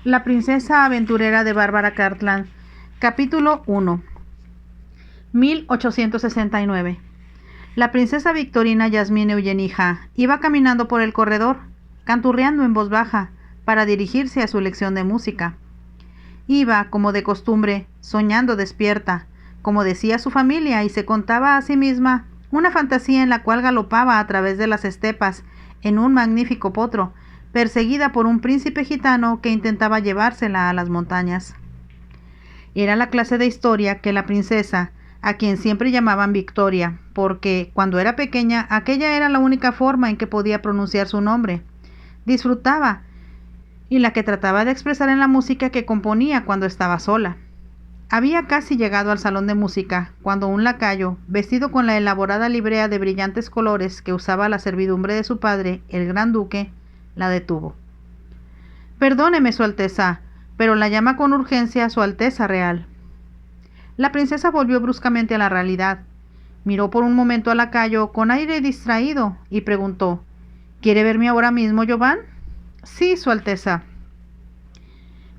La princesa aventurera de Bárbara Cartland. Capítulo 1. 1869. La princesa Victorina Yasmine Eugénie iba caminando por el corredor, canturreando en voz baja, para dirigirse a su lección de música. Iba, como de costumbre, soñando despierta, como decía su familia, y se contaba a sí misma una fantasía en la cual galopaba a través de las estepas en un magnífico potro, perseguida por un príncipe gitano que intentaba llevársela a las montañas. Era la clase de historia que la princesa, a quien siempre llamaban Victoria, porque cuando era pequeña aquella era la única forma en que podía pronunciar su nombre, disfrutaba, y la que trataba de expresar en la música que componía cuando estaba sola. Había casi llegado al salón de música cuando un lacayo, vestido con la elaborada librea de brillantes colores que usaba la servidumbre de su padre, el gran duque, la detuvo. «Perdóneme, Su Alteza, pero la llama con urgencia Su Alteza Real». La princesa volvió bruscamente a la realidad. Miró por un momento al lacayo con aire distraído y preguntó: «¿Quiere verme ahora mismo, Jovan?» «Sí, Su Alteza».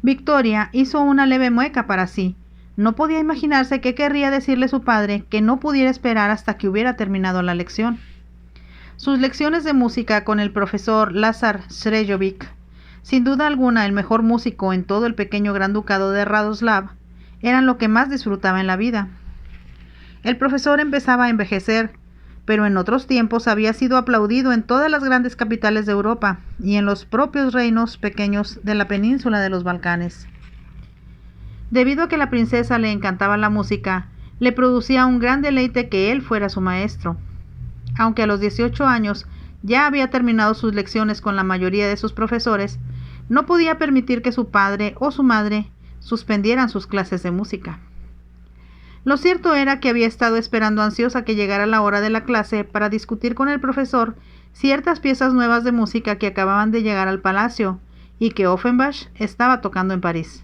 Victoria hizo una leve mueca para sí. No podía imaginarse qué querría decirle su padre que no pudiera esperar hasta que hubiera terminado la lección. Sus lecciones de música con el profesor Lazar Srejovic, sin duda alguna el mejor músico en todo el pequeño gran ducado de Radoslav, eran lo que más disfrutaba en la vida. El profesor empezaba a envejecer, pero en otros tiempos había sido aplaudido en todas las grandes capitales de Europa y en los propios reinos pequeños de la península de los Balcanes. Debido a que la princesa le encantaba la música, le producía un gran deleite que él fuera su maestro. Aunque a los 18 años ya había terminado sus lecciones con la mayoría de sus profesores, no podía permitir que su padre o su madre suspendieran sus clases de música. Lo cierto era que había estado esperando ansiosa que llegara la hora de la clase para discutir con el profesor ciertas piezas nuevas de música que acababan de llegar al palacio y que Offenbach estaba tocando en París.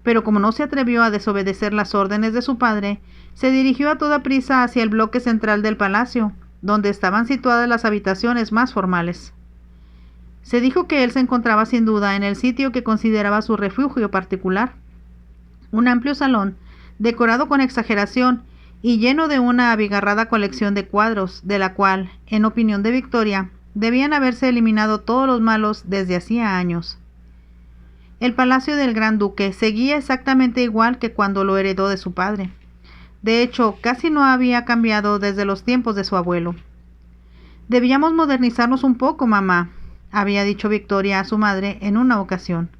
Pero como no se atrevió a desobedecer las órdenes de su padre, se dirigió a toda prisa hacia el bloque central del palacio, donde estaban situadas las habitaciones más formales. Se dijo que él se encontraba sin duda en el sitio que consideraba su refugio particular, un amplio salón, decorado con exageración y lleno de una abigarrada colección de cuadros, de la cual, en opinión de Victoria, debían haberse eliminado todos los malos desde hacía años. El palacio del gran duque seguía exactamente igual que cuando lo heredó de su padre. De hecho, casi no había cambiado desde los tiempos de su abuelo. «Debíamos modernizarnos un poco, mamá», había dicho Victoria a su madre en una ocasión.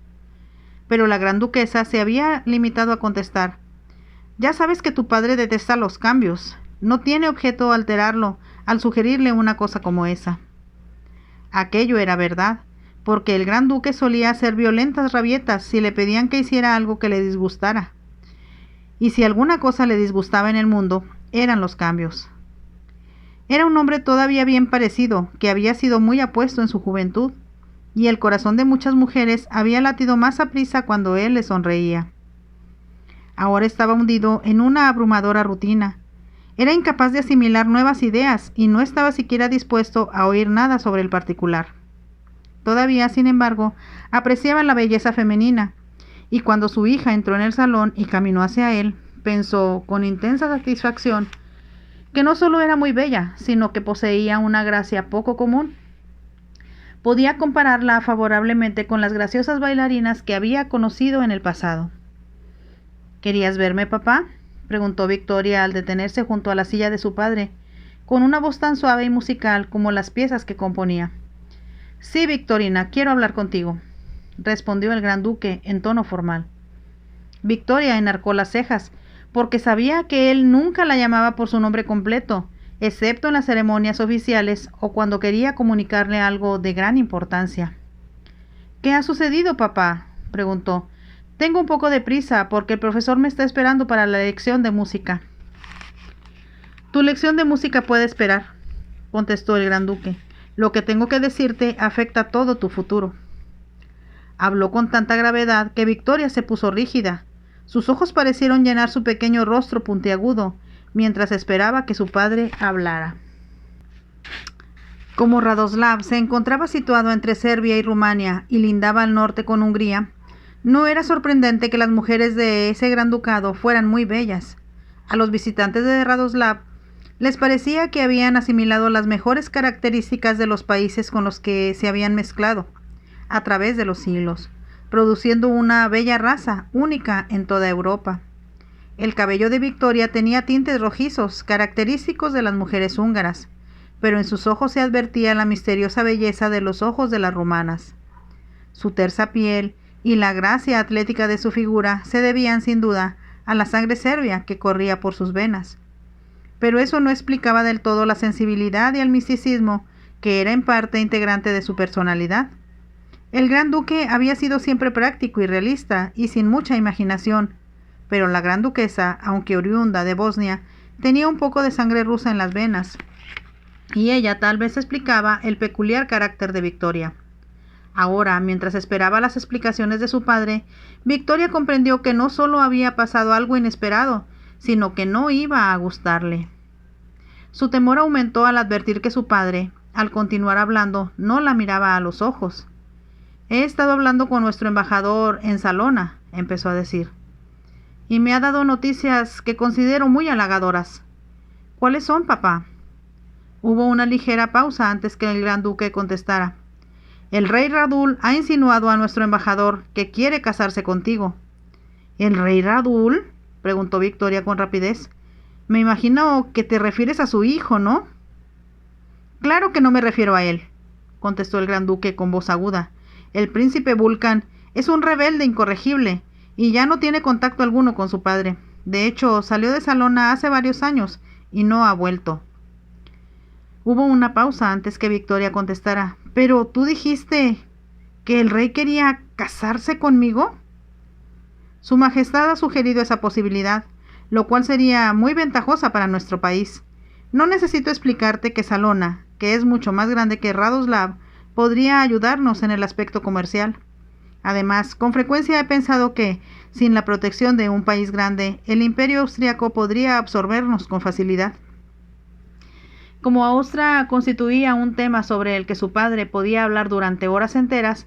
Pero la gran duquesa se había limitado a contestar: «Ya sabes que tu padre detesta los cambios. No tiene objeto alterarlo al sugerirle una cosa como esa». Aquello era verdad, porque el gran duque solía hacer violentas rabietas si le pedían que hiciera algo que le disgustara. Y si alguna cosa le disgustaba en el mundo, eran los cambios. Era un hombre todavía bien parecido, que había sido muy apuesto en su juventud, y el corazón de muchas mujeres había latido más aprisa cuando él le sonreía. Ahora estaba hundido en una abrumadora rutina. Era incapaz de asimilar nuevas ideas y no estaba siquiera dispuesto a oír nada sobre el particular. Todavía, sin embargo, apreciaba la belleza femenina, y cuando su hija entró en el salón y caminó hacia él, pensó con intensa satisfacción que no solo era muy bella, sino que poseía una gracia poco común. Podía compararla favorablemente con las graciosas bailarinas que había conocido en el pasado. «¿Querías verme, papá?», preguntó Victoria al detenerse junto a la silla de su padre, con una voz tan suave y musical como las piezas que componía. «Sí, Victorina, quiero hablar contigo», respondió el gran duque en tono formal. Victoria enarcó las cejas, porque sabía que él nunca la llamaba por su nombre completo, excepto en las ceremonias oficiales o cuando quería comunicarle algo de gran importancia. «¿Qué ha sucedido, papá?», preguntó. «Tengo un poco de prisa, porque el profesor me está esperando para la lección de música». «Tu lección de música puede esperar», contestó el gran duque. «Lo que tengo que decirte afecta todo tu futuro». Habló con tanta gravedad que Victoria se puso rígida. Sus ojos parecieron llenar su pequeño rostro puntiagudo, mientras esperaba que su padre hablara. Como Radoslav se encontraba situado entre Serbia y Rumania y lindaba al norte con Hungría, no era sorprendente que las mujeres de ese gran ducado fueran muy bellas. A los visitantes de Radoslav les parecía que habían asimilado las mejores características de los países con los que se habían mezclado a través de los siglos, produciendo una bella raza única en toda Europa. El cabello de Victoria tenía tintes rojizos, característicos de las mujeres húngaras, pero en sus ojos se advertía la misteriosa belleza de los ojos de las rumanas. Su tersa piel y la gracia atlética de su figura se debían sin duda a la sangre serbia que corría por sus venas. Pero eso no explicaba del todo la sensibilidad y el misticismo que era en parte integrante de su personalidad. El gran duque había sido siempre práctico y realista y sin mucha imaginación, pero la gran duquesa, aunque oriunda de Bosnia, tenía un poco de sangre rusa en las venas, y ella tal vez explicaba el peculiar carácter de Victoria. Ahora, mientras esperaba las explicaciones de su padre, Victoria comprendió que no solo había pasado algo inesperado, sino que no iba a gustarle. Su temor aumentó al advertir que su padre, al continuar hablando, no la miraba a los ojos. «He estado hablando con nuestro embajador en Salona», empezó a decir, «y me ha dado noticias que considero muy halagadoras». «¿Cuáles son, papá?». Hubo una ligera pausa antes que el gran duque contestara. «El rey Radul ha insinuado a nuestro embajador que quiere casarse contigo». «¿El rey Radul?», preguntó Victoria con rapidez. «Me imagino que te refieres a su hijo, ¿no?». «Claro que no me refiero a él», contestó el gran duque con voz aguda. «El príncipe Vulcan es un rebelde incorregible y ya no tiene contacto alguno con su padre. De hecho, salió de Salona hace varios años y no ha vuelto». Hubo una pausa antes que Victoria contestara. «Pero tú dijiste que el rey quería casarse conmigo». «Su Majestad ha sugerido esa posibilidad, lo cual sería muy ventajosa para nuestro país. No necesito explicarte que Salona, que es mucho más grande que Radoslav, podría ayudarnos en el aspecto comercial. Además, con frecuencia he pensado que, sin la protección de un país grande, el imperio austriaco podría absorbernos con facilidad». Como Austria constituía un tema sobre el que su padre podía hablar durante horas enteras,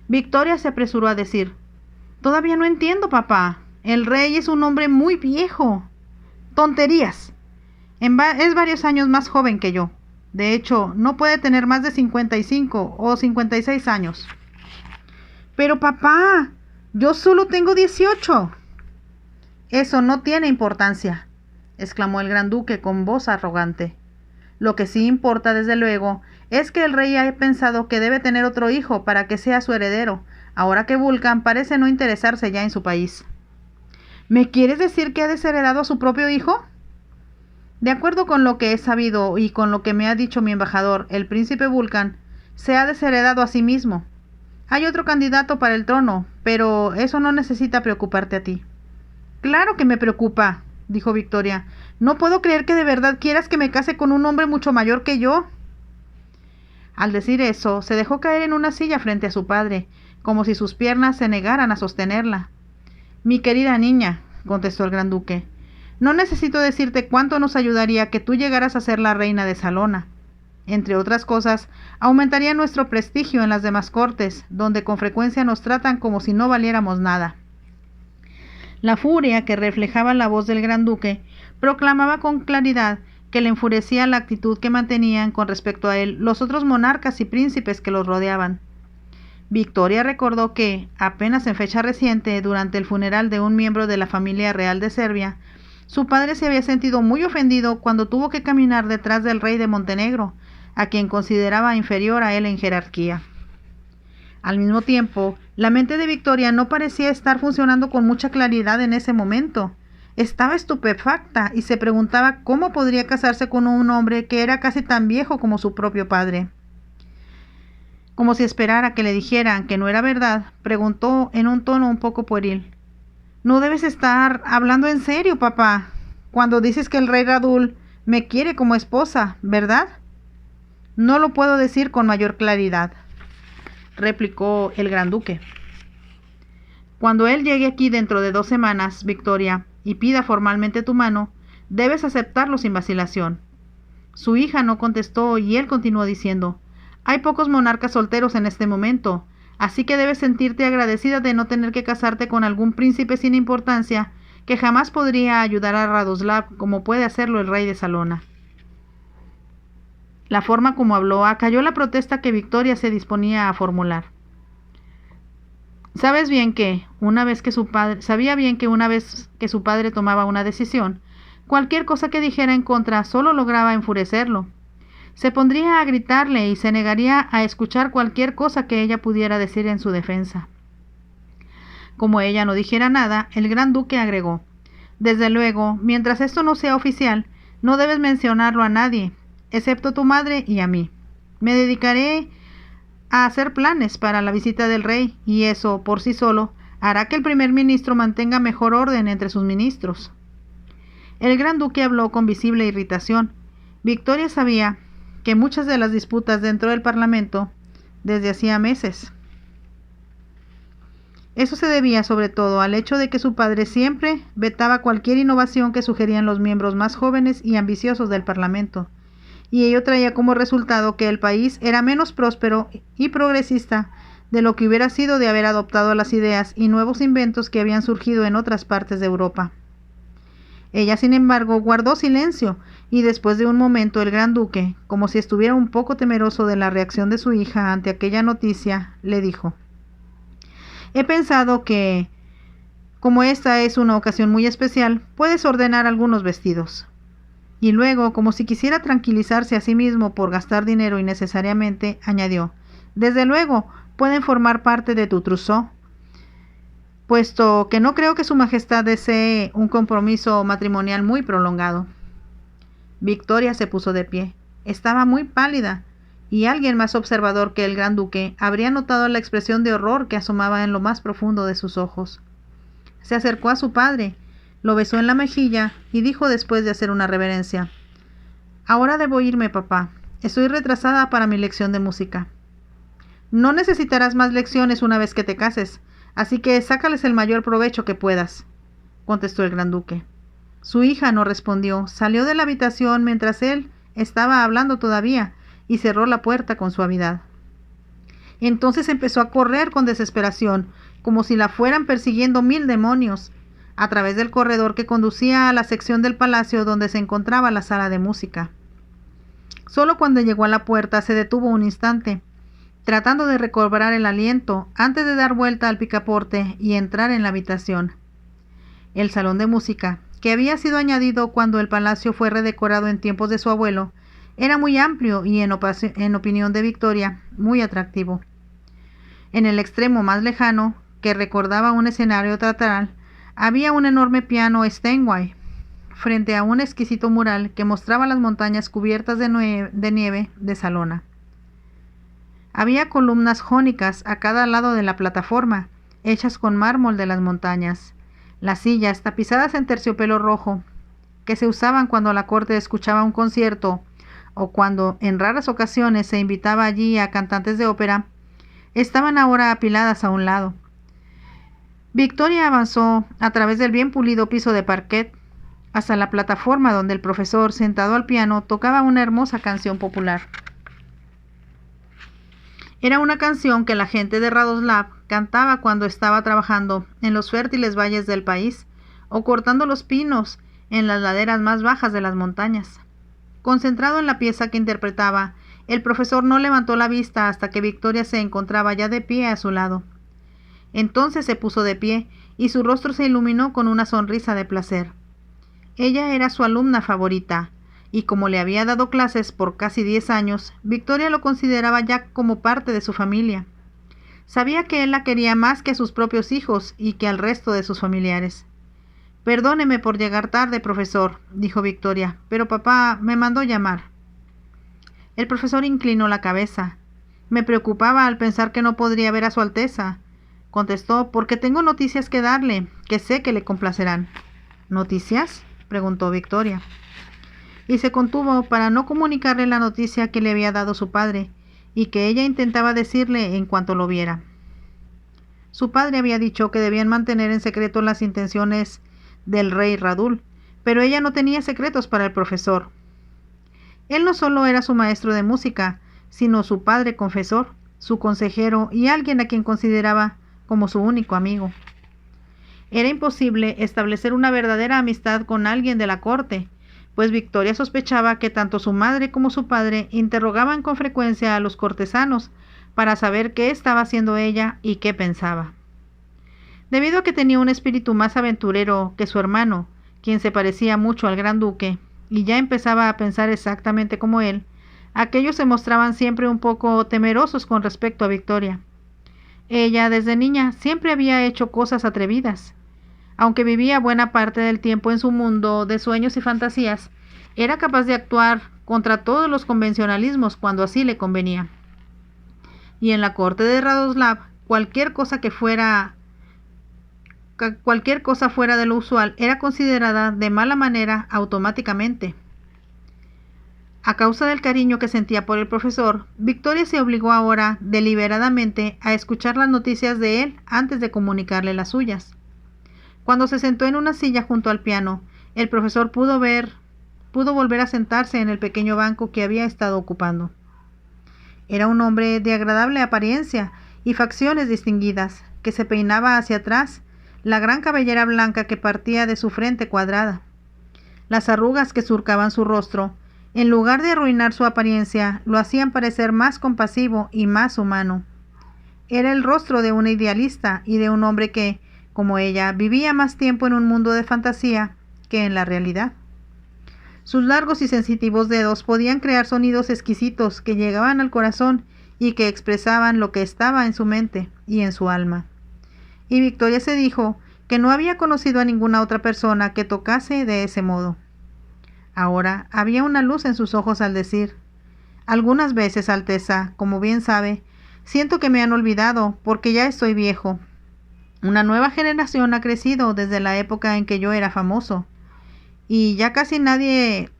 Victoria se apresuró a decir: «Todavía no entiendo, papá. El rey es un hombre muy viejo». «Tonterías. Es varios años más joven que yo. De hecho, no puede tener más de 55 o 56 años». «Pero papá, yo solo tengo 18». «Eso no tiene importancia», exclamó el gran duque con voz arrogante. «Lo que sí importa, desde luego, es que el rey ha pensado que debe tener otro hijo para que sea su heredero, ahora que Vulcan parece no interesarse ya en su país». «¿Me quieres decir que ha desheredado a su propio hijo?». «De acuerdo con lo que he sabido y con lo que me ha dicho mi embajador, el príncipe Vulcan se ha desheredado a sí mismo. Hay otro candidato para el trono, pero eso no necesita preocuparte a ti». «Claro que me preocupa», dijo Victoria. «No puedo creer que de verdad quieras que me case con un hombre mucho mayor que yo». Al decir eso, se dejó caer en una silla frente a su padre, como si sus piernas se negaran a sostenerla. «Mi querida niña», contestó el gran duque, «no necesito decirte cuánto nos ayudaría que tú llegaras a ser la reina de Salona. Entre otras cosas, aumentaría nuestro prestigio en las demás cortes, donde con frecuencia nos tratan como si no valiéramos nada». La furia que reflejaba la voz del gran duque proclamaba con claridad que le enfurecía la actitud que mantenían con respecto a él los otros monarcas y príncipes que los rodeaban. Victoria recordó que, apenas en fecha reciente, durante el funeral de un miembro de la familia real de Serbia, su padre se había sentido muy ofendido cuando tuvo que caminar detrás del rey de Montenegro, a quien consideraba inferior a él en jerarquía. Al mismo tiempo, la mente de Victoria no parecía estar funcionando con mucha claridad en ese momento. Estaba estupefacta y se preguntaba cómo podría casarse con un hombre que era casi tan viejo como su propio padre. Como si esperara que le dijeran que no era verdad, preguntó en un tono un poco pueril: «No debes estar hablando en serio, papá, cuando dices que el rey Radul me quiere como esposa, ¿verdad?». «No lo puedo decir con mayor claridad», replicó el gran duque. «Cuando él llegue aquí dentro de 2 semanas, Victoria, y pida formalmente tu mano, debes aceptarlo sin vacilación. Su hija no contestó y él continuó diciendo: «Hay pocos monarcas solteros en este momento, así que debes sentirte agradecida de no tener que casarte con algún príncipe sin importancia que jamás podría ayudar a Radoslav como puede hacerlo el rey de Salona». La forma como habló acalló la protesta que Victoria se disponía a formular. Sabía bien que una vez que su padre tomaba una decisión, cualquier cosa que dijera en contra solo lograba enfurecerlo. Se pondría a gritarle y se negaría a escuchar cualquier cosa que ella pudiera decir en su defensa. Como ella no dijera nada, el gran duque agregó: «Desde luego, mientras esto no sea oficial, no debes mencionarlo a nadie, excepto tu madre y a mí. Me dedicaré a hacer planes para la visita del rey, y eso, por sí solo, hará que el primer ministro mantenga mejor orden entre sus ministros». El gran duque habló con visible irritación. Victoria sabía que muchas de las disputas dentro del parlamento desde hacía meses. Eso se debía sobre todo al hecho de que su padre siempre vetaba cualquier innovación que sugerían los miembros más jóvenes y ambiciosos del parlamento, y ello traía como resultado que el país era menos próspero y progresista de lo que hubiera sido de haber adoptado las ideas y nuevos inventos que habían surgido en otras partes de Europa. Ella, sin embargo, guardó silencio, y después de un momento el gran duque, como si estuviera un poco temeroso de la reacción de su hija ante aquella noticia, le dijo: «He pensado que, como esta es una ocasión muy especial, puedes ordenar algunos vestidos». Y luego, como si quisiera tranquilizarse a sí mismo por gastar dinero innecesariamente, añadió: «Desde luego, pueden formar parte de tu trousseau, puesto que no creo que su majestad desee un compromiso matrimonial muy prolongado». Victoria se puso de pie. Estaba muy pálida, y alguien más observador que el gran duque habría notado la expresión de horror que asomaba en lo más profundo de sus ojos. Se acercó a su padre, lo besó en la mejilla y dijo después de hacer una reverencia: «Ahora debo irme, papá. Estoy retrasada para mi lección de música». «No necesitarás más lecciones una vez que te cases, así que sácales el mayor provecho que puedas», contestó el gran duque. Su hija no respondió, salió de la habitación mientras él estaba hablando todavía y cerró la puerta con suavidad. Entonces empezó a correr con desesperación, como si la fueran persiguiendo 1000 demonios, a través del corredor que conducía a la sección del palacio donde se encontraba la sala de música. Solo cuando llegó a la puerta se detuvo un instante, tratando de recobrar el aliento antes de dar vuelta al picaporte y entrar en la habitación. El salón de música, que había sido añadido cuando el palacio fue redecorado en tiempos de su abuelo, era muy amplio y, en opinión de Victoria, muy atractivo. En el extremo más lejano, que recordaba un escenario teatral, había un enorme piano Steinway, frente a un exquisito mural que mostraba las montañas cubiertas de nieve de Salona. Había columnas jónicas a cada lado de la plataforma, hechas con mármol de las montañas. Las sillas, tapizadas en terciopelo rojo, que se usaban cuando la corte escuchaba un concierto o cuando en raras ocasiones se invitaba allí a cantantes de ópera, estaban ahora apiladas a un lado. Victoria avanzó a través del bien pulido piso de parquet hasta la plataforma donde el profesor, sentado al piano, tocaba una hermosa canción popular. Era una canción que la gente de Radoslav cantaba cuando estaba trabajando en los fértiles valles del país o cortando los pinos en las laderas más bajas de las montañas. Concentrado en la pieza que interpretaba, el profesor no levantó la vista hasta que Victoria se encontraba ya de pie a su lado. Entonces se puso de pie y su rostro se iluminó con una sonrisa de placer. Ella era su alumna favorita, y como le había dado clases por casi 10 años, Victoria lo consideraba ya como parte de su familia. Sabía que él la quería más que a sus propios hijos y que al resto de sus familiares. «Perdóneme por llegar tarde, profesor», dijo Victoria, «pero papá me mandó llamar». El profesor inclinó la cabeza. «Me preocupaba al pensar que no podría ver a su Alteza», contestó, «porque tengo noticias que darle, que sé que le complacerán». «¿Noticias?», preguntó Victoria. Y se contuvo para no comunicarle la noticia que le había dado su padre, y que ella intentaba decirle en cuanto lo viera. Su padre había dicho que debían mantener en secreto las intenciones del rey Radul, pero ella no tenía secretos para el profesor. Él no solo era su maestro de música, sino su padre confesor, su consejero y alguien a quien consideraba como su único amigo. Era imposible establecer una verdadera amistad con alguien de la corte, pues Victoria sospechaba que tanto su madre como su padre interrogaban con frecuencia a los cortesanos para saber qué estaba haciendo ella y qué pensaba. Debido a que tenía un espíritu más aventurero que su hermano, quien se parecía mucho al gran duque, y ya empezaba a pensar exactamente como él, aquellos se mostraban siempre un poco temerosos con respecto a Victoria. Ella, desde niña, siempre había hecho cosas atrevidas. Aunque vivía buena parte del tiempo en su mundo de sueños y fantasías, era capaz de actuar contra todos los convencionalismos cuando así le convenía. Y en la corte de Radoslav, cualquier cosa fuera de lo usual era considerada de mala manera automáticamente. A causa del cariño que sentía por el profesor, Victoria se obligó ahora deliberadamente a escuchar las noticias de él antes de comunicarle las suyas. Cuando se sentó en una silla junto al piano, el profesor pudo volver a sentarse en el pequeño banco que había estado ocupando. Era un hombre de agradable apariencia y facciones distinguidas, que se peinaba hacia atrás, la gran cabellera blanca que partía de su frente cuadrada. Las arrugas que surcaban su rostro, en lugar de arruinar su apariencia, lo hacían parecer más compasivo y más humano. Era el rostro de una idealista y de un hombre que, como ella, vivía más tiempo en un mundo de fantasía que en la realidad. Sus largos y sensitivos dedos podían crear sonidos exquisitos que llegaban al corazón y que expresaban lo que estaba en su mente y en su alma. Y Victoria se dijo que no había conocido a ninguna otra persona que tocase de ese modo. Ahora había una luz en sus ojos al decir: algunas veces, Alteza, como bien sabe, siento que me han olvidado porque ya estoy viejo. Una nueva generación ha crecido desde la época en que yo era famoso, y ya casi nadie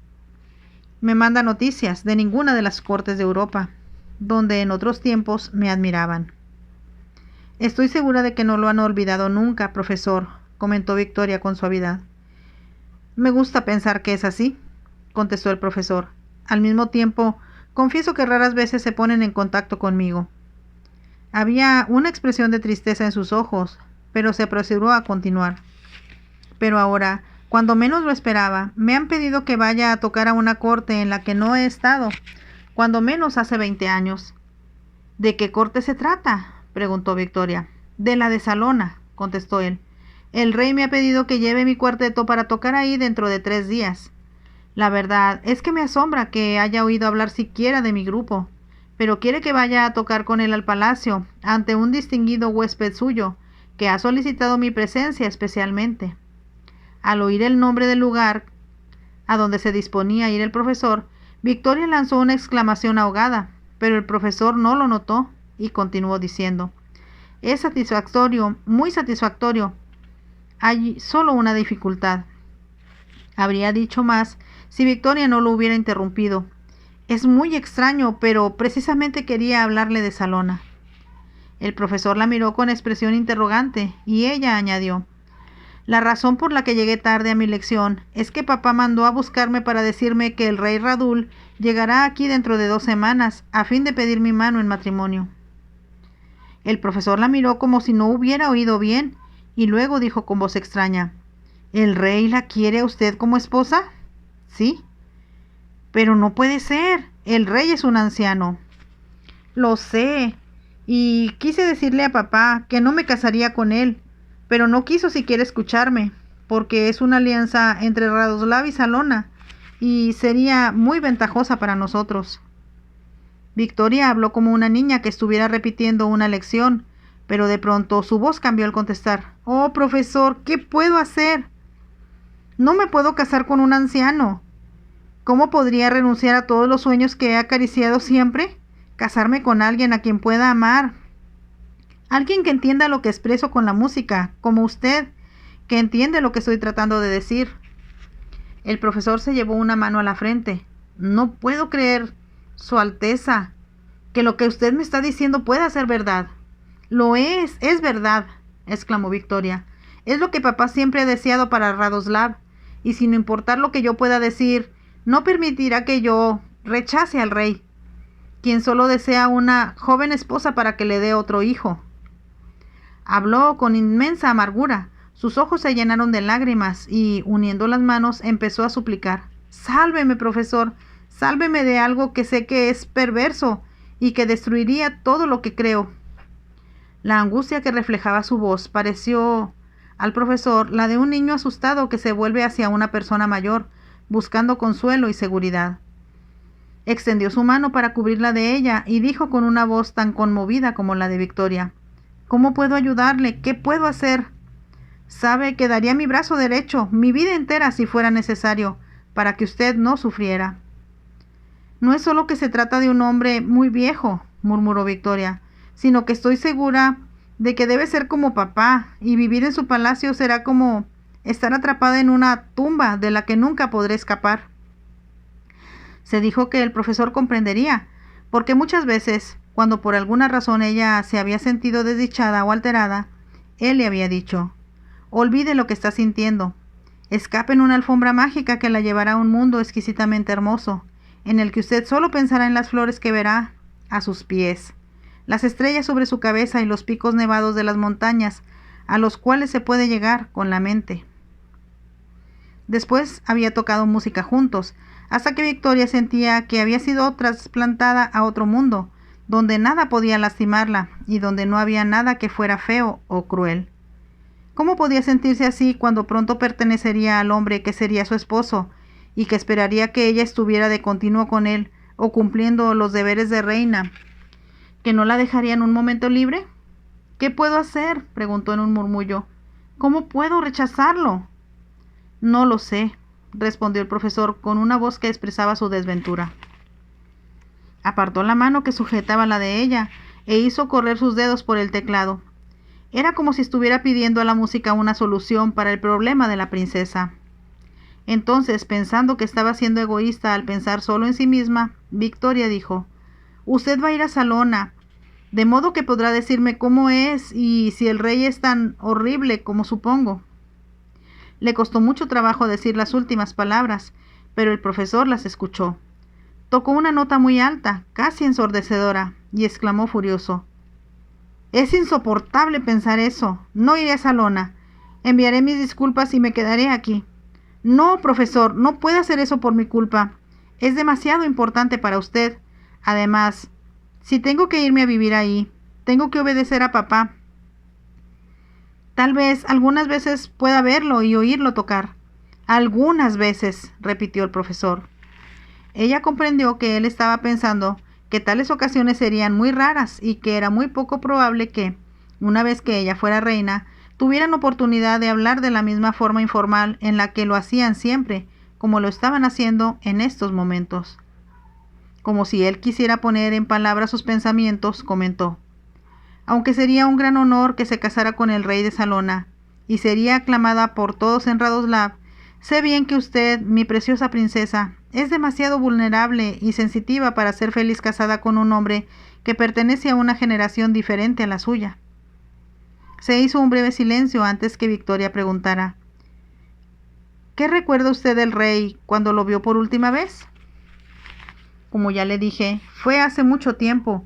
me manda noticias de ninguna de las cortes de Europa, donde en otros tiempos me admiraban. Estoy segura de que no lo han olvidado nunca, profesor, comentó Victoria con suavidad. Me gusta pensar que es así, contestó el profesor. Al mismo tiempo, confieso que raras veces se ponen en contacto conmigo. Había una expresión de tristeza en sus ojos, pero se apresuró a continuar. Pero ahora, cuando menos lo esperaba, me han pedido que vaya a tocar a una corte en la que no he estado, cuando menos hace 20 años. ¿De qué corte se trata?, preguntó Victoria. De la de Salona, contestó él. El rey me ha pedido que lleve mi cuarteto para tocar ahí dentro de 3 días. La verdad es que me asombra que haya oído hablar siquiera de mi grupo, pero quiere que vaya a tocar con él al palacio, ante un distinguido huésped suyo, que ha solicitado mi presencia especialmente. Al oír el nombre del lugar a donde se disponía a ir el profesor, Victoria lanzó una exclamación ahogada, pero el profesor no lo notó y continuó diciendo: es satisfactorio, muy satisfactorio. Hay solo una dificultad. Habría dicho más si Victoria no lo hubiera interrumpido. Es muy extraño, pero precisamente quería hablarle de Salona. El profesor la miró con expresión interrogante y ella añadió: la razón por la que llegué tarde a mi lección es que papá mandó a buscarme para decirme que el rey Radul llegará aquí dentro de 2 semanas a fin de pedir mi mano en matrimonio. El profesor la miró como si no hubiera oído bien y luego dijo con voz extraña: ¿el rey la quiere a usted como esposa? Sí. Pero no puede ser. El rey es un anciano. Lo sé. Y quise decirle a papá que no me casaría con él, pero no quiso siquiera escucharme, porque es una alianza entre Radoslav y Salona, y sería muy ventajosa para nosotros. Victoria habló como una niña que estuviera repitiendo una lección, pero de pronto su voz cambió al contestar: «Oh, profesor, ¿qué puedo hacer? No me puedo casar con un anciano. ¿Cómo podría renunciar a todos los sueños que he acariciado siempre? Casarme con alguien a quien pueda amar. Alguien que entienda lo que expreso con la música, como usted, que entiende lo que estoy tratando de decir». El profesor se llevó una mano a la frente. «No puedo creer, Su Alteza, que lo que usted me está diciendo pueda ser verdad». «Lo es verdad», exclamó Victoria. «Es lo que papá siempre ha deseado para Radoslav, y sin importar lo que yo pueda decir, no permitirá que yo rechace al rey, quien solo desea una joven esposa para que le dé otro hijo. Habló con inmensa amargura. Sus ojos se llenaron de lágrimas y, uniendo las manos, empezó a suplicar: «Sálveme, profesor, sálveme de algo que sé que es perverso y que destruiría todo lo que creo». La angustia que reflejaba su voz pareció al profesor la de un niño asustado que se vuelve hacia una persona mayor, buscando consuelo y seguridad. Extendió su mano para cubrirla de ella y dijo con una voz tan conmovida como la de Victoria: «¿Cómo puedo ayudarle? ¿Qué puedo hacer? Sabe que daría mi brazo derecho, mi vida entera si fuera necesario, para que usted no sufriera». «No es solo que se trata de un hombre muy viejo», murmuró Victoria, «sino que estoy segura de que debe ser como papá, y vivir en su palacio será como estar atrapada en una tumba de la que nunca podré escapar». Se dijo que el profesor comprendería, porque muchas veces, cuando por alguna razón ella se había sentido desdichada o alterada, él le había dicho: «Olvide lo que está sintiendo. Escape en una alfombra mágica que la llevará a un mundo exquisitamente hermoso, en el que usted solo pensará en las flores que verá a sus pies, las estrellas sobre su cabeza y los picos nevados de las montañas, a los cuales se puede llegar con la mente». Después había tocado música juntos, hasta que Victoria sentía que había sido trasplantada a otro mundo, donde nada podía lastimarla y donde no había nada que fuera feo o cruel. ¿Cómo podía sentirse así cuando pronto pertenecería al hombre que sería su esposo y que esperaría que ella estuviera de continuo con él o cumpliendo los deberes de reina, que no la dejarían un momento libre? «¿Qué puedo hacer?», preguntó en un murmullo. «¿Cómo puedo rechazarlo?». «No lo sé», respondió el profesor con una voz que expresaba su desventura. Apartó la mano que sujetaba la de ella e hizo correr sus dedos por el teclado. Era como si estuviera pidiendo a la música una solución para el problema de la princesa. Entonces, pensando que estaba siendo egoísta al pensar solo en sí misma, Victoria dijo: «Usted va a ir a Salona, de modo que podrá decirme cómo es y si el rey es tan horrible como supongo». Le costó mucho trabajo decir las últimas palabras, pero el profesor las escuchó. Tocó una nota muy alta, casi ensordecedora, y exclamó furioso: «Es insoportable pensar eso. No iré a Salona. Enviaré mis disculpas y me quedaré aquí». «No, profesor, no puede hacer eso por mi culpa. Es demasiado importante para usted. Además, si tengo que irme a vivir ahí, tengo que obedecer a papá. Tal vez algunas veces pueda verlo y oírlo tocar». «Algunas veces», repitió el profesor. Ella comprendió que él estaba pensando que tales ocasiones serían muy raras y que era muy poco probable que, una vez que ella fuera reina, tuvieran oportunidad de hablar de la misma forma informal en la que lo hacían siempre, como lo estaban haciendo en estos momentos. Como si él quisiera poner en palabras sus pensamientos, comentó: «Aunque sería un gran honor que se casara con el rey de Salona, y sería aclamada por todos en Radoslav, sé bien que usted, mi preciosa princesa, es demasiado vulnerable y sensitiva para ser feliz casada con un hombre que pertenece a una generación diferente a la suya». Se hizo un breve silencio antes que Victoria preguntara: «¿Qué recuerda usted del rey cuando lo vio por última vez?». «Como ya le dije, fue hace mucho tiempo,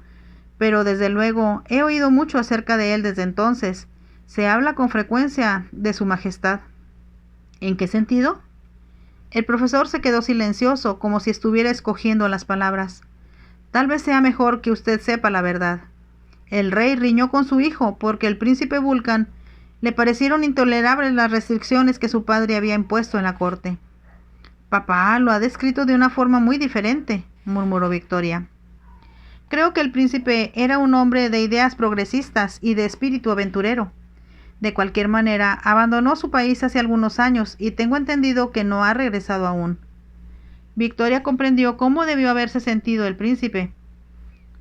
pero desde luego he oído mucho acerca de él desde entonces. Se habla con frecuencia de su majestad». «¿En qué sentido?». El profesor se quedó silencioso, como si estuviera escogiendo las palabras. «Tal vez sea mejor que usted sepa la verdad. El rey riñó con su hijo porque al príncipe Vulcan le parecieron intolerables las restricciones que su padre había impuesto en la corte». «Papá lo ha descrito de una forma muy diferente», murmuró Victoria. «Creo que el príncipe era un hombre de ideas progresistas y de espíritu aventurero. De cualquier manera, abandonó su país hace algunos años y tengo entendido que no ha regresado aún». Victoria comprendió cómo debió haberse sentido el príncipe.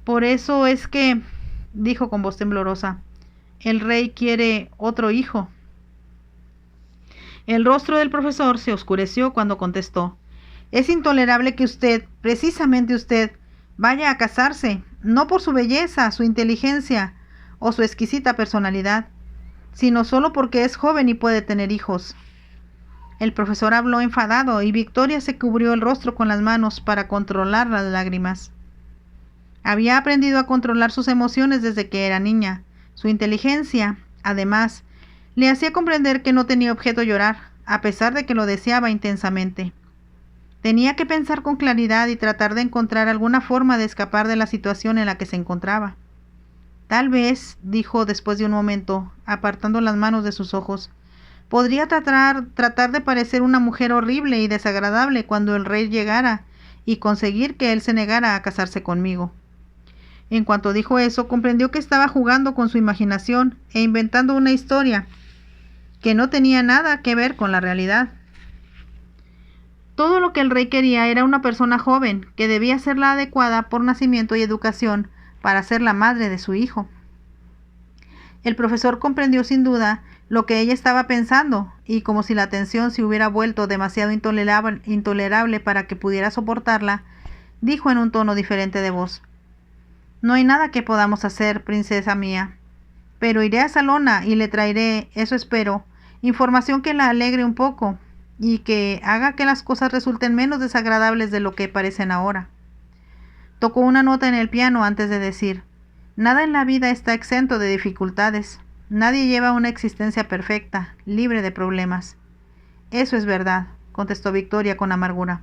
«Por eso es que», dijo con voz temblorosa, «el rey quiere otro hijo». El rostro del profesor se oscureció cuando contestó: «Es intolerable que usted, precisamente usted, vaya a casarse, no por su belleza, su inteligencia o su exquisita personalidad, sino solo porque es joven y puede tener hijos». El profesor habló enfadado y Victoria se cubrió el rostro con las manos para controlar las lágrimas. Había aprendido a controlar sus emociones desde que era niña. Su inteligencia, además, le hacía comprender que no tenía objeto llorar, a pesar de que lo deseaba intensamente. Tenía que pensar con claridad y tratar de encontrar alguna forma de escapar de la situación en la que se encontraba. Tal vez, dijo después de un momento, apartando las manos de sus ojos, podría tratar de parecer una mujer horrible y desagradable cuando el rey llegara y conseguir que él se negara a casarse conmigo. En cuanto dijo eso, comprendió que estaba jugando con su imaginación e inventando una historia que no tenía nada que ver con la realidad. Todo lo que el rey quería era una persona joven, que debía ser la adecuada por nacimiento y educación para ser la madre de su hijo. El profesor comprendió sin duda lo que ella estaba pensando, y como si la tensión se hubiera vuelto demasiado intolerable para que pudiera soportarla, dijo en un tono diferente de voz: «No hay nada que podamos hacer, princesa mía, pero iré a Salona y le traeré, eso espero, información que la alegre un poco y que haga que las cosas resulten menos desagradables de lo que parecen ahora». Tocó una nota en el piano antes de decir: «Nada en la vida está exento de dificultades. Nadie lleva una existencia perfecta, libre de problemas». «Eso es verdad», contestó Victoria con amargura.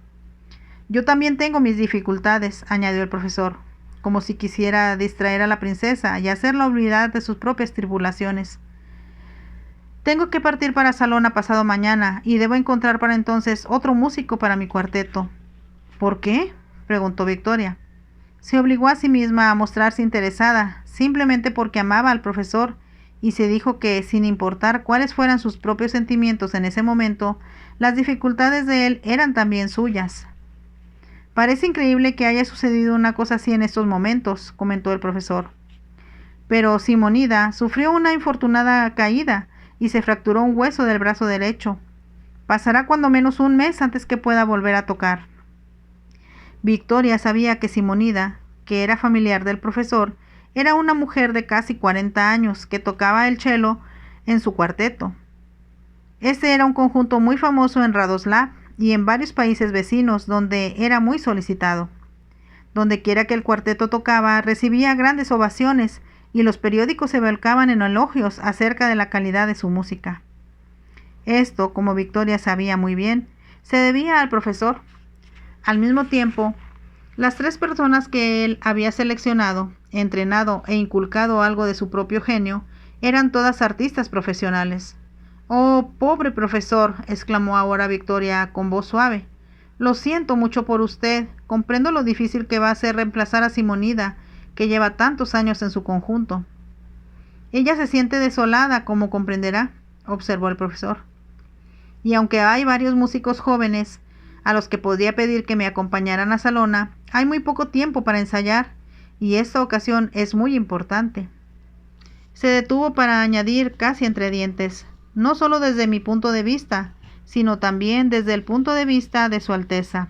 «Yo también tengo mis dificultades», añadió el profesor, como si quisiera distraer a la princesa y hacerla olvidar de sus propias tribulaciones. «Tengo que partir para Salona pasado mañana y debo encontrar para entonces otro músico para mi cuarteto». «¿Por qué?», preguntó Victoria. Se obligó a sí misma a mostrarse interesada, simplemente porque amaba al profesor, y se dijo que, sin importar cuáles fueran sus propios sentimientos en ese momento, las dificultades de él eran también suyas. «Parece increíble que haya sucedido una cosa así en estos momentos», comentó el profesor. «Pero Simonida sufrió una infortunada caída y se fracturó un hueso del brazo derecho. Pasará cuando menos un mes antes que pueda volver a tocar». Victoria sabía que Simonida, que era familiar del profesor, era una mujer de casi 40 años que tocaba el cello en su cuarteto. Este era un conjunto muy famoso en Radoslav y en varios países vecinos, donde era muy solicitado. Donde quiera que el cuarteto tocaba, recibía grandes ovaciones y los periódicos se volcaban en elogios acerca de la calidad de su música. Esto, como Victoria sabía muy bien, se debía al profesor. Al mismo tiempo, las 3 personas que él había seleccionado, entrenado e inculcado algo de su propio genio, eran todas artistas profesionales. «Oh, pobre profesor», exclamó ahora Victoria con voz suave. «Lo siento mucho por usted. Comprendo lo difícil que va a ser reemplazar a Simonida, que lleva tantos años en su conjunto». «Ella se siente desolada, como comprenderá», observó el profesor. «Y aunque hay varios músicos jóvenes a los que podría pedir que me acompañaran a Salona, hay muy poco tiempo para ensayar, y esta ocasión es muy importante». Se detuvo para añadir casi entre dientes: «No solo desde mi punto de vista, sino también desde el punto de vista de Su Alteza».